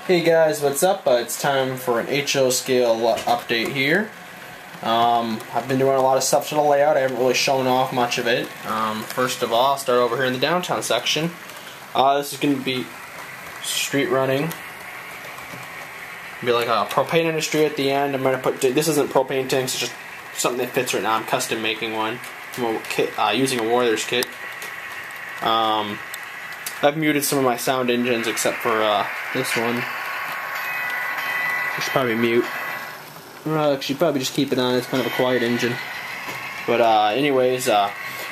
Hey guys, what's up? It's time for an HO scale update here. I've been doing a lot of stuff to the layout. I haven't really shown off much of it. First of all, I'll start over here in the downtown section. This is going to be street running. Be like a propane industry at the end. I'm going to put, this isn't propane tanks, it's just something that fits right now. I'm custom making one from a kit, using a Warriors kit. I've muted some of my sound engines except for this one. I should probably mute. I should probably just keep it on. It's kind of a quiet engine. But anyways,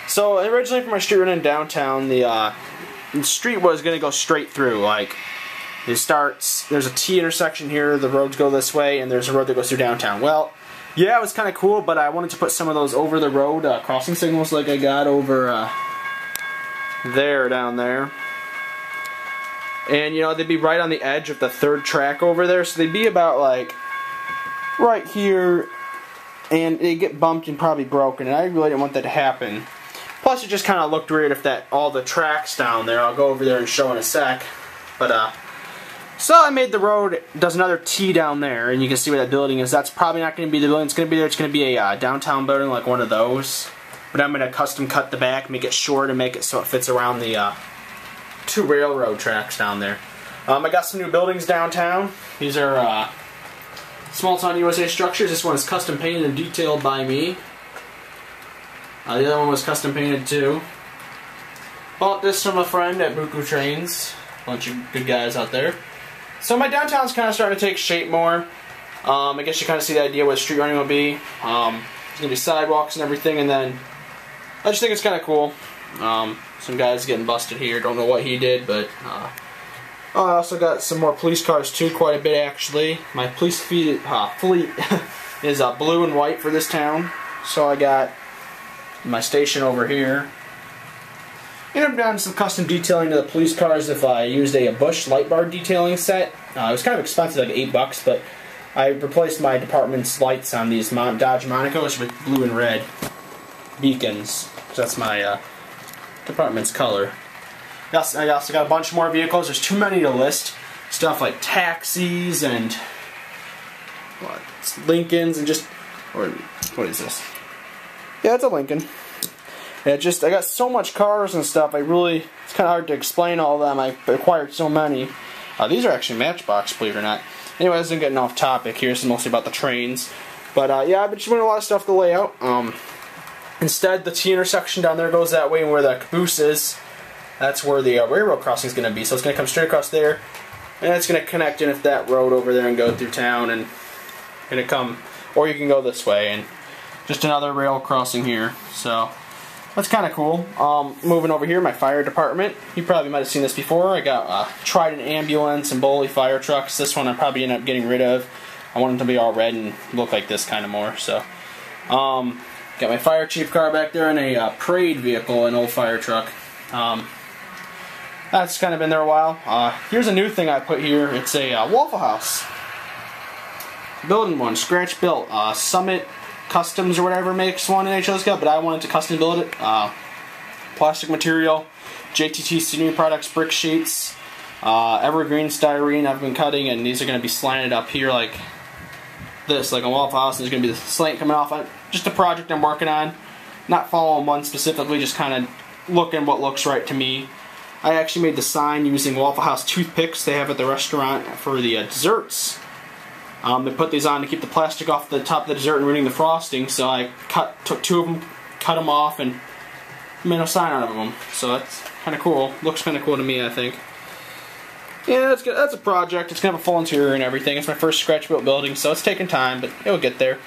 so originally for my street run in downtown, the street was going to go straight through. Like, it starts, there's a T intersection here, the roads go this way, and there's a road that goes through downtown. Well, yeah, it was kind of cool, but I wanted to put some of those over the road crossing signals like I got over there, down there. And, you know, they'd be right on the edge of the third track over there, so they'd be about, like, right here, and they'd get bumped and probably broken, and I really didn't want that to happen. Plus, it just kind of looked weird if all the tracks down there. I'll go over there and show in a sec. But, so I made the road, does another T down there, and you can see where that building is. That's probably not going to be the building that's going to be there. It's going to be a downtown building, like one of those. But I'm going to custom cut the back, make it short, and make it so it fits around the two railroad tracks down there. I got some new buildings downtown. These are Small Town USA structures. This one is custom painted and detailed by me. The other one was custom painted too. Bought this from a friend at Buku Trains. Bunch of good guys out there. So my downtown's kind of starting to take shape more. I guess you kind of see the idea what street running will be. There's going to be sidewalks and everything, and then I just think it's kind of cool. Some guys getting busted here. Don't know what he did, but I also got some more police cars too, quite a bit actually. My police fleet is blue and white for this town. So I got my station over here. And I've done some custom detailing to the police cars if I used a Bush light bar detailing set. It was kind of expensive, like $8, but I replaced my department's lights on these Dodge Monicos with blue and red beacons. So that's my department's color. I also got a bunch more vehicles. There's too many to list. Stuff like taxis and what, Lincolns and just, or what is this? Yeah, it's a Lincoln. Yeah, I got so much cars and stuff. It's kind of hard to explain all of them. I acquired so many. These are actually Matchbox, believe it or not. Anyways, I'm getting off topic here. This is mostly about the trains. But yeah, I've been doing a lot of stuff to lay out. Instead, the T intersection down there goes that way, and where the caboose is, that's where the railroad crossing is going to be. So it's going to come straight across there, and it's going to connect in with that road over there and go through town, and going to come, or you can go this way, and just another rail crossing here. So that's kind of cool. Moving over here, my fire department. You probably might have seen this before. I got Trident ambulance and Boley fire trucks. This one I probably end up getting rid of. I want them to be all red and look like this kind of more. So, got my fire chief car back there and a parade vehicle, an old fire truck. That's kind of been there a while. Here's a new thing I put here. It's a Waffle House. Building one, scratch built. Summit Customs or whatever makes one in HO scale, but I wanted to custom build it. Plastic material, JTT Scenery Products brick sheets, evergreen styrene I've been cutting, and these are going to be slanted up here like this, like a Waffle House, and there's going to be the slant coming off. Just a project I'm working on. Not following one specifically, just kind of looking what looks right to me. I actually made the sign using Waffle House toothpicks they have at the restaurant for the desserts. They put these on to keep the plastic off the top of the dessert and ruining the frosting, so I took two of them, cut them off, and made a sign out of them. So that's kind of cool. Looks kind of cool to me, I think. Yeah, that's good. That's a project. It's going to have a full interior and everything. It's my first scratch-built building, so it's taking time, but it'll get there.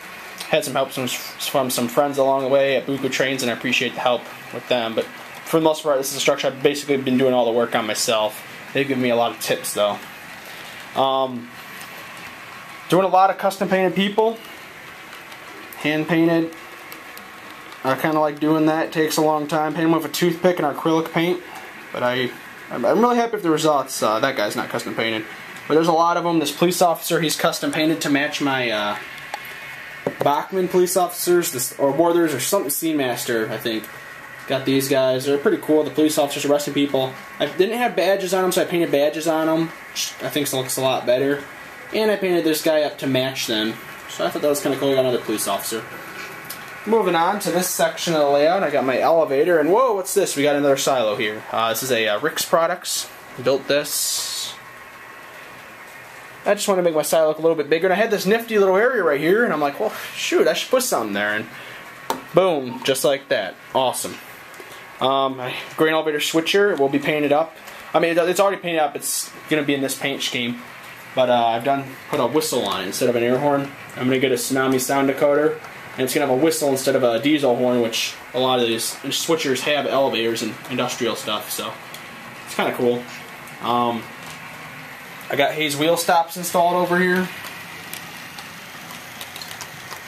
Had some help from some friends along the way at Buku Trains, and I appreciate the help with them. But for the most part, this is a structure I've basically been doing all the work on myself. They've given me a lot of tips, though. Doing a lot of custom painted people. Hand painted. I kind of like doing that. It takes a long time. Paint them with a toothpick and acrylic paint. But I'm really happy with the results. That guy's not custom painted. But there's a lot of them. This police officer, he's custom painted to match my Bachman police officers, or Warriors, or something Seamaster, I think. Got these guys. They're pretty cool. The police officers arresting people. I didn't have badges on them, so I painted badges on them, which I think looks a lot better. And I painted this guy up to match them. So I thought that was kind of cool. I got another police officer. Moving on to this section of the layout, I got my elevator, and whoa, what's this? We got another silo here. This is a Rick's Products. Built this. I just want to make my silo look a little bit bigger, and I had this nifty little area right here, and I'm like, well, shoot, I should put something there, and boom, just like that. Awesome. My grain elevator switcher will be painted up. I mean, it's already painted up. It's going to be in this paint scheme. But I've put a whistle on it instead of an air horn. I'm going to get a Tsunami sound decoder. And it's going to have a whistle instead of a diesel horn, which a lot of these switchers have elevators and industrial stuff. So it's kind of cool. I got Hayes wheel stops installed over here.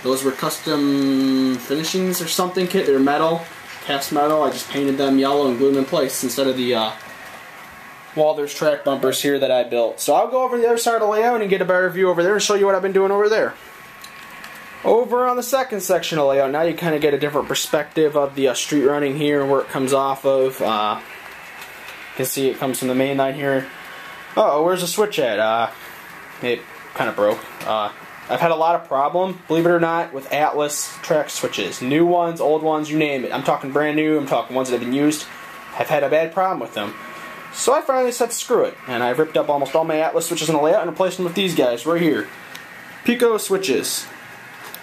Those were custom finishings or something kit. They're metal. Cast metal. I just painted them yellow and glued them in place instead of the Walthers track bumpers here that I built. So I'll go over the other side of the layout and get a better view over there and show you what I've been doing over there. Over on the second section of the layout, now you kind of get a different perspective of the street running here, where it comes off of. You can see it comes from the main line here. Oh, where's the switch at? It kind of broke. I've had a lot of problem, believe it or not, with Atlas track switches. New ones, old ones, you name it. I'm talking brand new, I'm talking ones that have been used. I've had a bad problem with them. So I finally said screw it, and I ripped up almost all my Atlas switches in the layout and replaced them with these guys right here. Pico switches.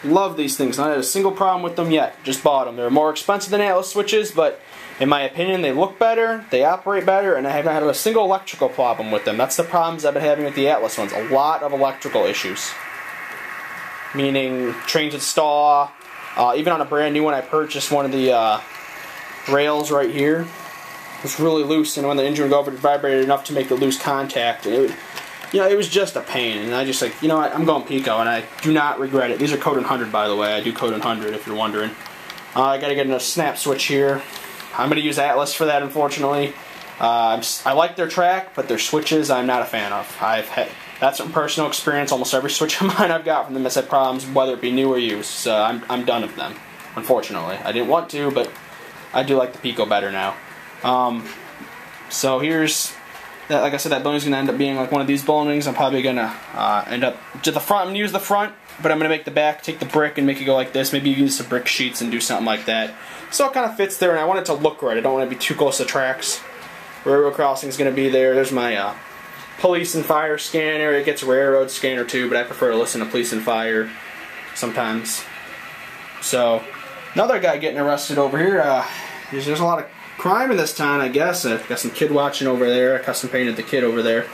Love these things. Not had a single problem with them yet. Just bought them. They're more expensive than Atlas switches, but in my opinion, they look better, they operate better, and I haven't had a single electrical problem with them. That's the problems I've been having with the Atlas ones. A lot of electrical issues. Meaning trains would stall. Even on a brand new one, I purchased one of the rails right here. It was really loose, and when the engine would go over, it vibrated enough to make it lose contact. It was just a pain, and I just like, you know what, I'm going Pico, and I do not regret it. These are Coden 100, by the way. I do Coden 100, if you're wondering. I got to get a snap switch here. I'm going to use Atlas for that, unfortunately. I like their track, but their switches I'm not a fan of. That's from personal experience. Almost every switch of mine I've got from them has had problems, whether it be new or used. So I'm done with them, unfortunately. I didn't want to, but I do like the Pico better now. So here's, like I said, that building's going to end up being like one of these buildings. I'm probably going to end up to the front. I'm going to use the front, but I'm going to make the back, take the brick and make it go like this. Maybe use some brick sheets and do something like that. So it kind of fits there, and I want it to look right. I don't want to be too close to tracks. Railroad crossing is going to be there. There's my police and fire scanner. It gets a railroad scanner too, but I prefer to listen to police and fire sometimes. So another guy getting arrested over here. There's a lot of crime in this town, I guess. I've got some kid watching over there. I custom painted the kid over there.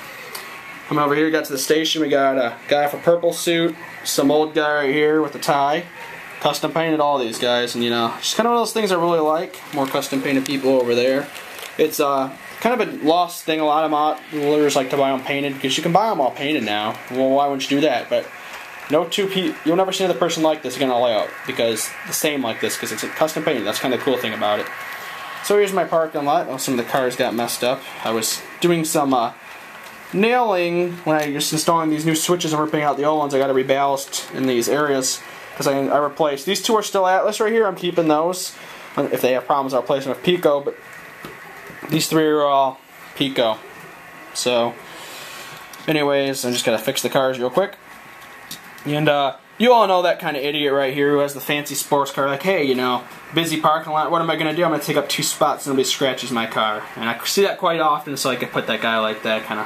Come over here, got to the station. We got a guy with a purple suit, some old guy right here with a tie. Custom painted all these guys, and you know, just kind of one of those things I really like. More custom painted people over there. It's kind of a lost thing. A lot of modelers like to buy them painted because you can buy them all painted now. Well, why wouldn't you do that? But you'll never see another person like this again on a layout because the same like this because it's custom painted. That's kind of the cool thing about it. So here's my parking lot. Oh, some of the cars got messed up. I was doing some nailing when I was installing these new switches and ripping out the old ones. I got to reballast in these areas because I replaced. These two are still Atlas right here. I'm keeping those. If they have problems, I'll replace them with Pico. But these three are all Pico. So, anyways, I'm just gonna fix the cars real quick. And you all know that kind of idiot right here who has the fancy sports car. Like, hey, you know, busy parking lot. What am I gonna do? I'm gonna take up 2 spots and nobody scratches my car. And I see that quite often, so I can put that guy like that. Kind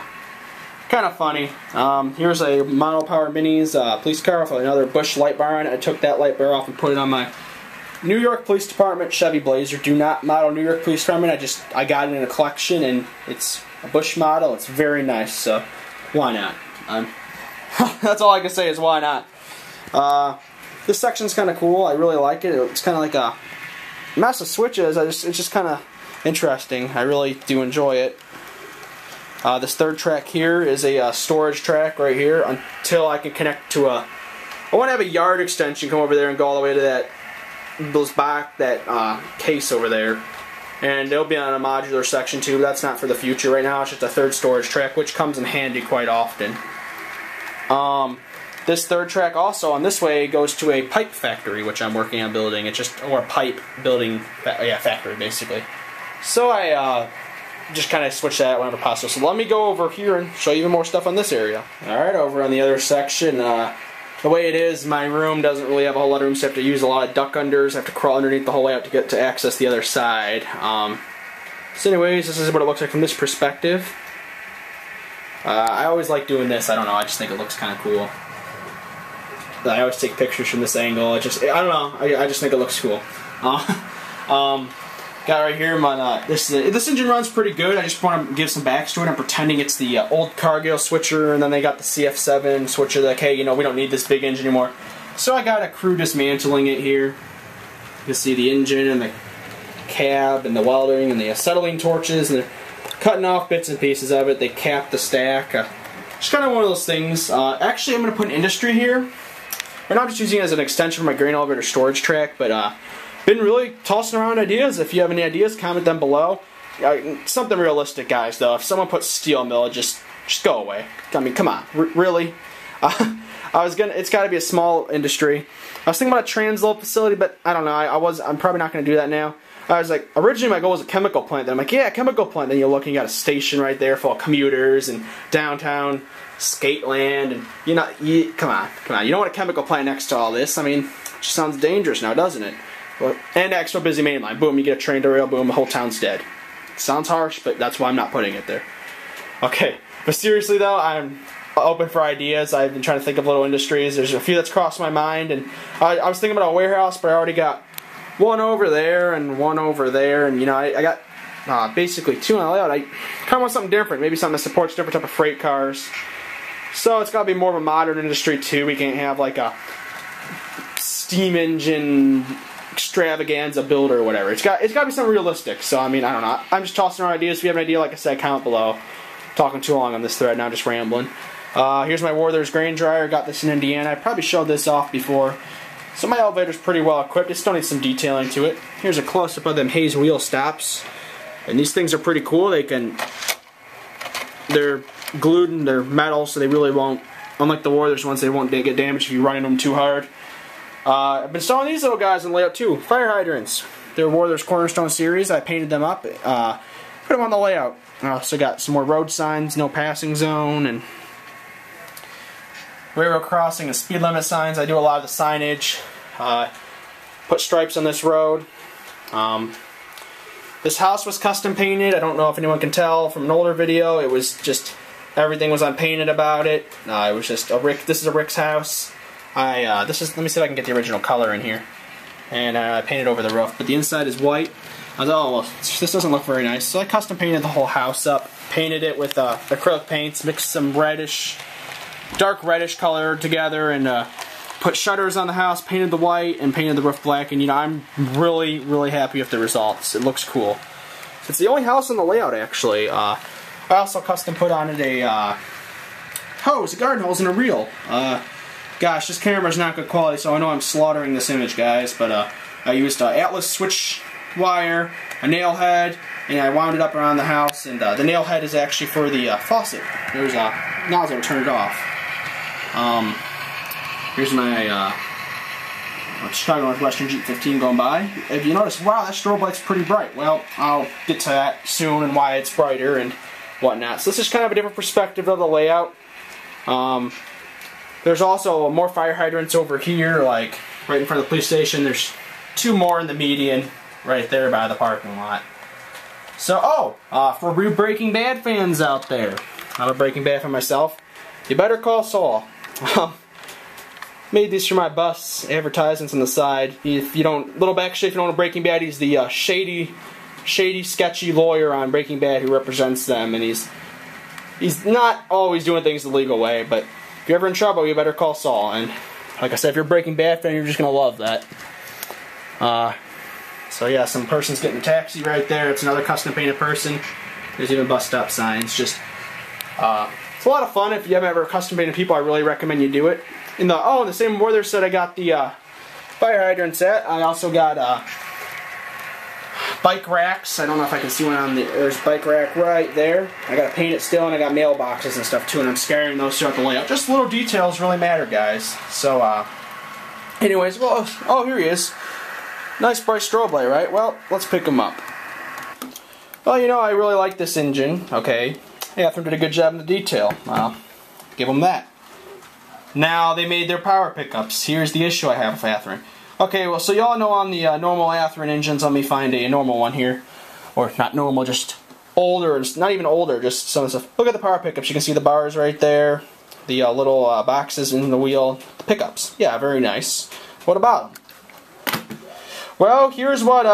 of funny. Here's a Model Power Minis police car with another Busch light bar on it. I took that light bar off and put it on my New York Police Department Chevy Blazer. Do not model New York Police Department. I got it in a collection, and it's a Busch model. It's very nice, so why not? That's all I can say is why not. This section's kind of cool. I really like it. It's kind of like a mess of switches. It's just kind of interesting. I really do enjoy it. This third track here is a storage track right here until I can connect to I want to have a yard extension come over there and go all the way to that case over there. And it'll be on a modular section too, but that's not for the future. Right now it's just a third storage track, which comes in handy quite often. this third track also on this way goes to a pipe factory, which I'm working on building. It's just, or a pipe building, factory basically. So I just kind of switch that whenever possible. So let me go over here and show you even more stuff on this area. Alright, over on the other section, the way it is, my room doesn't really have a whole lot of room, so I have to use a lot of duck unders. I have to crawl underneath the whole layout to get to access the other side. So anyways, this is what it looks like from this perspective. I always like doing this. I don't know, I just think it looks kind of cool. I always take pictures from this angle. I don't know, I just think it looks cool. Got right here, this engine runs pretty good. I just want to give some backstory. I'm pretending it's the old Cargill switcher, and then they got the CF7 switcher. Like, hey, you know, we don't need this big engine anymore. So I got a crew dismantling it here. You can see the engine and the cab and the welding and the acetylene torches, and they're cutting off bits and pieces of it. They capped the stack. Just kind of one of those things. Actually, I'm going to put an industry here. Right now I'm just using it as an extension for my grain elevator storage track, but been really tossing around ideas. If you have any ideas, comment them below. Something realistic, guys, though. If someone puts steel mill, just go away. I mean, come on. Really? It's got to be a small industry. I was thinking about a transload facility, but I don't know. I'm probably not going to do that now. I was like, originally my goal was a chemical plant. Then I'm like, yeah, chemical plant. Then you're looking at a station right there full of commuters and downtown skate land, and come on. You don't want a chemical plant next to all this. I mean, it just sounds dangerous now, doesn't it? And extra busy main line. Boom, you get a train derail, boom, the whole town's dead. Sounds harsh, but that's why I'm not putting it there. Okay, but seriously though, I'm open for ideas. I've been trying to think of little industries. There's a few that's crossed my mind, and I was thinking about a warehouse, but I already got one over there and one over there, and you know, I got basically two on the layout. I kind of want something different, maybe something that supports different type of freight cars. So it's got to be more of a modern industry too. We can't have like a steam engine extravaganza builder or whatever. It's got to be something realistic. So I mean, I don't know. I'm just tossing around ideas. If you have an idea, like I said, comment below. I'm talking too long on this thread now, just rambling. Here's my Werther's grain dryer. Got this in Indiana. I probably showed this off before. So my elevator's pretty well equipped. It still needs some detailing to it. Here's a close-up of them Hayes wheel stops. And these things are pretty cool. They're glued and they're metal, so they really won't, unlike the Werther's ones, they won't get damaged if you're running them too hard. I've been installing these little guys in layout too. Fire hydrants. They're Werther's Cornerstone series. I painted them up, put them on the layout. I also got some more road signs, no passing zone, and railroad crossing and speed limit signs. I do a lot of the signage. Put stripes on this road. This house was custom painted. I don't know if anyone can tell from an older video. It was just, everything was unpainted about it. It was just a Rick. This is a Rick's house. Let me see if I can get the original color in here. And I painted over the roof, but the inside is white. I was oh, well, this doesn't look very nice. So I custom painted the whole house up. Painted it with acrylic paints, mixed some reddish, dark reddish color together, and put shutters on the house, painted the white, and painted the roof black. And you know, I'm really, really happy with the results. It looks cool. It's the only house in the layout, actually. I also custom put on it a hose, a garden hose, and a reel. Gosh, this camera's not good quality, so I know I'm slaughtering this image, guys, but I used Atlas switch wire, a nail head, and I wound it up around the house, and the nail head is actually for the faucet. There's a nozzle to turn it off. Here's my Chicago Northwestern Jeep 15 going by. If you notice, wow, that strobe light's pretty bright. Well, I'll get to that soon and why it's brighter and whatnot. So this is kind of a different perspective of the layout. There's also more fire hydrants over here, like right in front of the police station. There's two more in the median right there by the parking lot. So, for you Breaking Bad fans out there, I'm a Breaking Bad fan myself, you better call Saul. Made these for my bus, advertisements on the side. If you don't, little backstory, if you don't know Breaking Bad, he's the shady, sketchy lawyer on Breaking Bad who represents them, and he's not always doing things the legal way, but if you're ever in trouble, you better call Saul. And like I said, if you're a Breaking Bad fan, you're just gonna love that. So yeah, some person's getting a taxi right there. It's another custom painted person. There's even bus stop signs. Just it's a lot of fun. If you haven't ever custom painted people, I really recommend you do it. In the same Werther set I got the fire hydrant set. I also got a bike racks. I don't know if I can see one on the, there's a bike rack right there. I gotta paint it still, and I got mailboxes and stuff too, and I'm scaring those throughout the layout. Just little details really matter, guys. So, anyways, well, oh, here he is. Nice bright strobe light, right? Well, let's pick him up. Well, you know, I really like this engine, okay. Athearn did a good job in the detail. Give them that. Now, they made their power pickups. Here's the issue I have with Athearn. Okay, well, so y'all know on the normal Athearn engines, let me find a normal one here. Or not normal, just older, not even older, just some stuff. Look at the power pickups. You can see the bars right there. The little boxes in the wheel. The pickups. Yeah, very nice. What about them? Well, here's what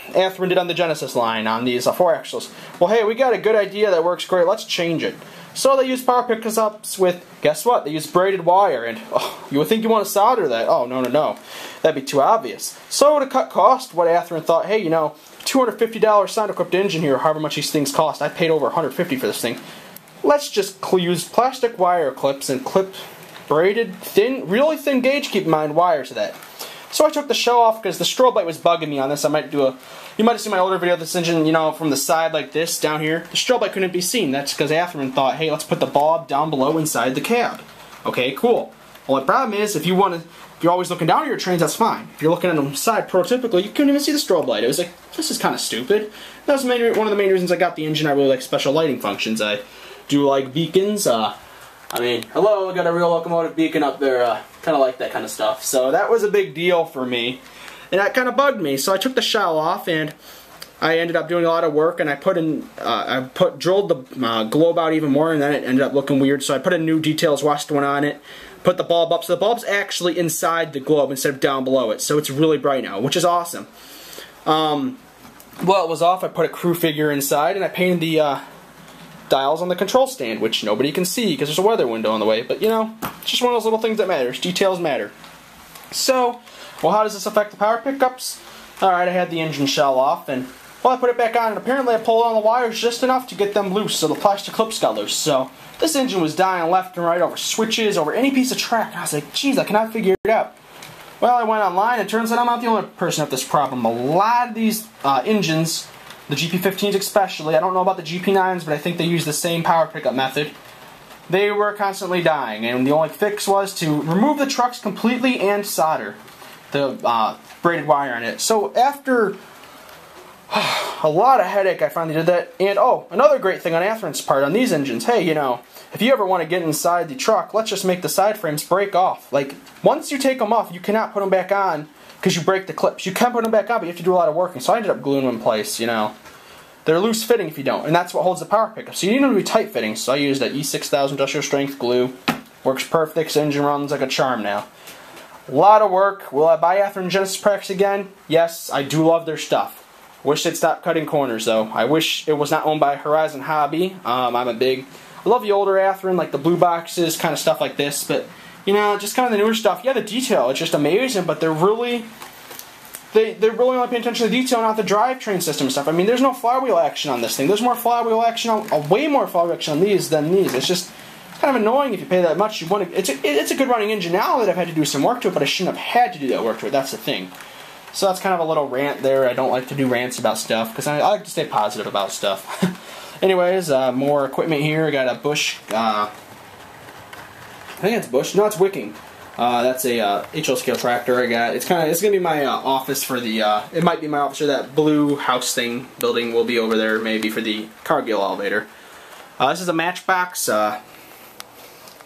Athearn did on the Genesis line on these 4-axles. Well, hey, we got a good idea that works great. Let's change it. So they use power pickups with, guess what? They use braided wire, and you would think you want to solder that. Oh, no, no, no. That'd be too obvious. So to cut cost, what Athearn thought, hey, you know, $250 sound-equipped engine here, however much these things cost. I paid over $150 for this thing. Let's just use plastic wire clips and clip braided, thin, really thin gauge, keep in mind, wire to that. So I took the shell off because the strobe light was bugging me on this. I might do a, you might have seen my older video of this engine, you know, from the side like this, down here. The strobe light couldn't be seen. That's because Athearn thought, hey, let's put the bulb down below inside the cab. Okay, cool. Well, the problem is, if you're always looking down at your trains, that's fine. If you're looking at them side, prototypically, you couldn't even see the strobe light. It was like, this is kind of stupid. That was one of the main reasons I got the engine. I really like special lighting functions. I do like beacons. I mean, hello, I got a real locomotive beacon up there, kind of like that kind of stuff. So that was a big deal for me, and that kind of bugged me. So I took the shell off, and I ended up doing a lot of work, and I drilled the globe out even more, and then it ended up looking weird. So I put a new details washed one on it, put the bulb up, so the bulb's actually inside the globe instead of down below it. So it's really bright now, which is awesome. While it was off, I put a crew figure inside, and I painted the dials on the control stand, which nobody can see because there's a weather window in the way, but you know, it's just one of those little things that matters. Details matter. So, well, how does this affect the power pickups? Alright, I had the engine shell off, and well, I put it back on, and apparently I pulled on the wires just enough to get them loose, so the plastic clips got loose. So, this engine was dying left and right over switches, over any piece of track, and I was like, geez, I cannot figure it out. Well, I went online, and it turns out I'm not the only person with this problem. A lot of these engines, the GP15s especially, I don't know about the GP9s, but I think they use the same power pickup method. They were constantly dying, and the only fix was to remove the trucks completely and solder the braided wire on it. So after a lot of headache, I finally did that. And oh, another great thing on Athearn's part on these engines, hey, you know, if you ever want to get inside the truck, let's just make the side frames break off. Like, once you take them off, you cannot put them back on because you break the clips. You can put them back on, but you have to do a lot of working. So I ended up gluing them in place, you know. They're loose fitting if you don't, and that's what holds the power pickup. So you need them to be tight fitting. So I used that E6000 industrial strength glue. Works perfect. Engine runs like a charm now. A lot of work. Will I buy Athearn Genesis products again? Yes, I do love their stuff. Wish they'd stop cutting corners though. I wish it was not owned by Horizon Hobby. I love the older Athearn, like the blue boxes, kind of stuff like this, but you know, just kind of the newer stuff. Yeah, the detail, it's just amazing, but they're really only paying attention to the detail, not the drivetrain system stuff. I mean, there's no flywheel action on this thing. There's more flywheel action on, way more flywheel action on these than these. It's just kind of annoying if you pay that much. You want to, it's a good running engine now that I've had to do some work to it, but I shouldn't have had to do that work to it. That's the thing. So that's kind of a little rant there. I don't like to do rants about stuff because I like to stay positive about stuff. Anyways, more equipment here. I got a Bush. I think it's Bush. No, it's Wicking. That's a HL scale tractor I got. It's gonna be my office for the. It might be my office, or that blue house thing building will be over there maybe for the Cargill elevator. This is a Matchbox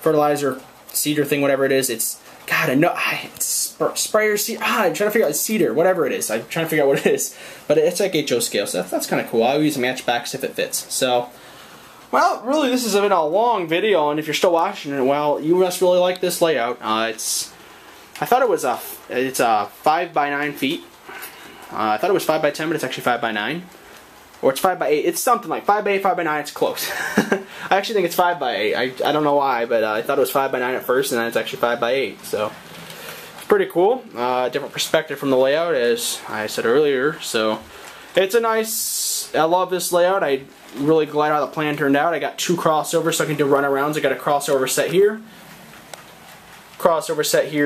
fertilizer cedar thing, whatever it is. It's God, I know it's sprayer cedar. I'm trying to figure out cedar, whatever it is. I'm trying to figure out what it is, but it's like HO scale, so that's kind of cool. I'll use a Matchbox if it fits. So. Well, really, this has been a long video, and if you're still watching it, well, you must really like this layout. I thought it was it's 5 by 9 feet. I thought it was 5 by 10, but it's actually 5 by 9, or it's 5 by 8. It's something like 5 by 8, 5 by 9. It's close. I actually think it's 5 by 8. I don't know why, but I thought it was 5 by 9 at first, and then it's actually 5 by 8. So it's pretty cool. Different perspective from the layout, as I said earlier. So it's a nice. I love this layout. I'm really glad how the plan turned out. I got 2 crossovers so I can do runarounds. I got a crossover set here,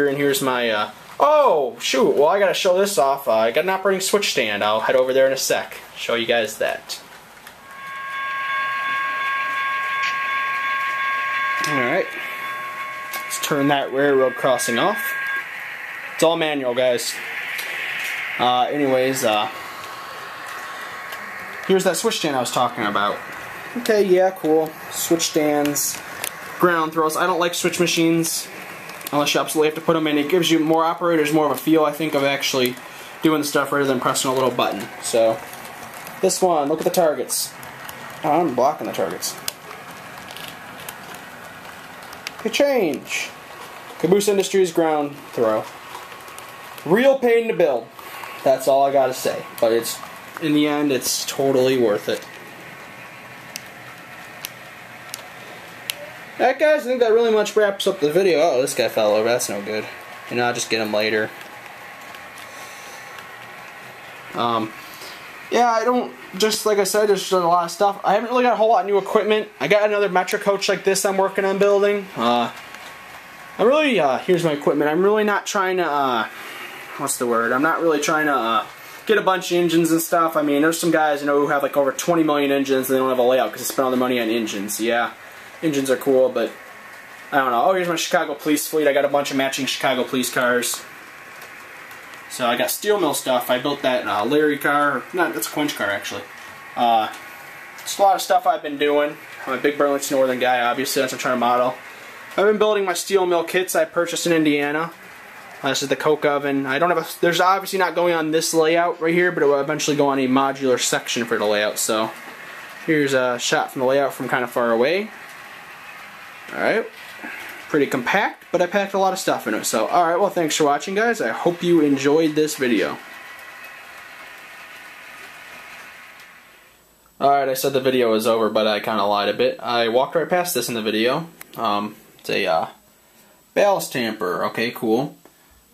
and here's my Oh, shoot. Well, I gotta show this off. I got an operating switch stand. I'll head over there in a sec. Show you guys that. Alright. Let's turn that railroad crossing off. It's all manual, guys. Anyways, here's that switch stand I was talking about. Okay, yeah, cool. Switch stands, ground throws. I don't like switch machines unless you absolutely have to put them in. It gives you more operators, more of a feel, I think, of actually doing the stuff rather than pressing a little button. So, this one, look at the targets. Oh, I'm blocking the targets. Ka-change. Caboose Industries ground throw. Real pain to build. That's all I gotta say. But it's, in the end, it's totally worth it. Alright guys, I think that really much wraps up the video. Oh, this guy fell over. That's no good. You know, I'll just get him later. Yeah, I don't, just like I said, there's just a lot of stuff. I haven't really got a whole lot of new equipment. I got another Metro coach like this I'm working on building. I'm really, here's my equipment. I'm really not trying to, what's the word? I'm not really trying to, get a bunch of engines and stuff. I mean, there's some guys, you know, who have like over 20 million engines and they don't have a layout because they spend all their money on engines. Yeah, engines are cool, but I don't know. Oh, here's my Chicago police fleet. I got a bunch of matching Chicago police cars. So I got steel mill stuff. I built that Larry car. No, that's a Quench car, actually. It's a lot of stuff I've been doing. I'm a big Burlington Northern guy, obviously. That's what I'm trying to model. I've been building my steel mill kits I purchased in Indiana. This is the coke oven. I don't have a, there's obviously not going on this layout right here, but it will eventually go on a modular section for the layout. So here's a shot from the layout from kind of far away. Alright. Pretty compact, but I packed a lot of stuff in it. So, alright, well, thanks for watching, guys. I hope you enjoyed this video. Alright, I said the video was over, but I kind of lied a bit. I walked right past this in the video. It's a ballast tamper. Okay, cool.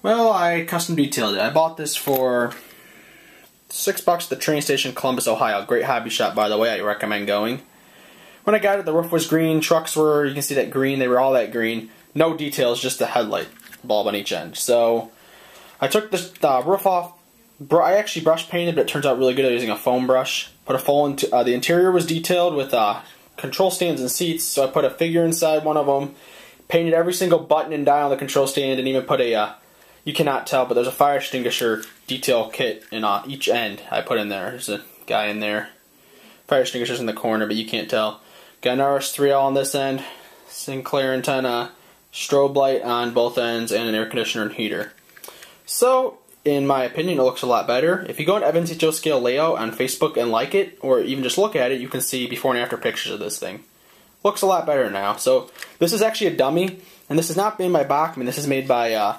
Well, I custom detailed it. I bought this for $6 at the train station, Columbus, Ohio. Great hobby shop, by the way. I recommend going. When I got it, the roof was green. Trucks were, you can see that green. They were all that green. No details, just the headlight bulb on each end. So I took the roof off. I actually brush painted, but it turns out really good using a foam brush. Put a full into the interior was detailed with control stands and seats. So I put a figure inside one of them. Painted every single button and dial on the control stand, and even put a you cannot tell, but there's a fire extinguisher detail kit in each end. I put in there. There's a guy in there. Fire extinguishers in the corner, but you can't tell. Got an RS3L on this end, Sinclair antenna, strobe light on both ends, and an air conditioner and heater. So, in my opinion, it looks a lot better. If you go on Evans HO Scale Layout on Facebook and like it, or even just look at it, you can see before and after pictures of this thing. Looks a lot better now. So, this is actually a dummy, and this is not made by Bachmann. This is made by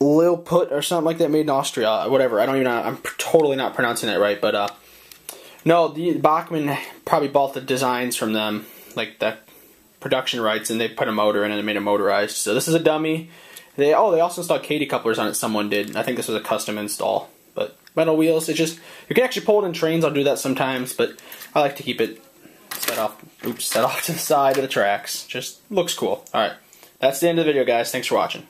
Lil Put or something like that, made in Austria. Whatever. I don't even know. I'm totally not pronouncing that right, but no, the Bachmann probably bought the designs from them, like the production rights, and they put a motor in it and made it motorized. So this is a dummy. They also installed Katy couplers on it. Someone did. I think this was a custom install. But metal wheels. It just, you can actually pull it in trains. I'll do that sometimes, but I like to keep it set off to the side of the tracks. Just looks cool. All right, that's the end of the video, guys. Thanks for watching.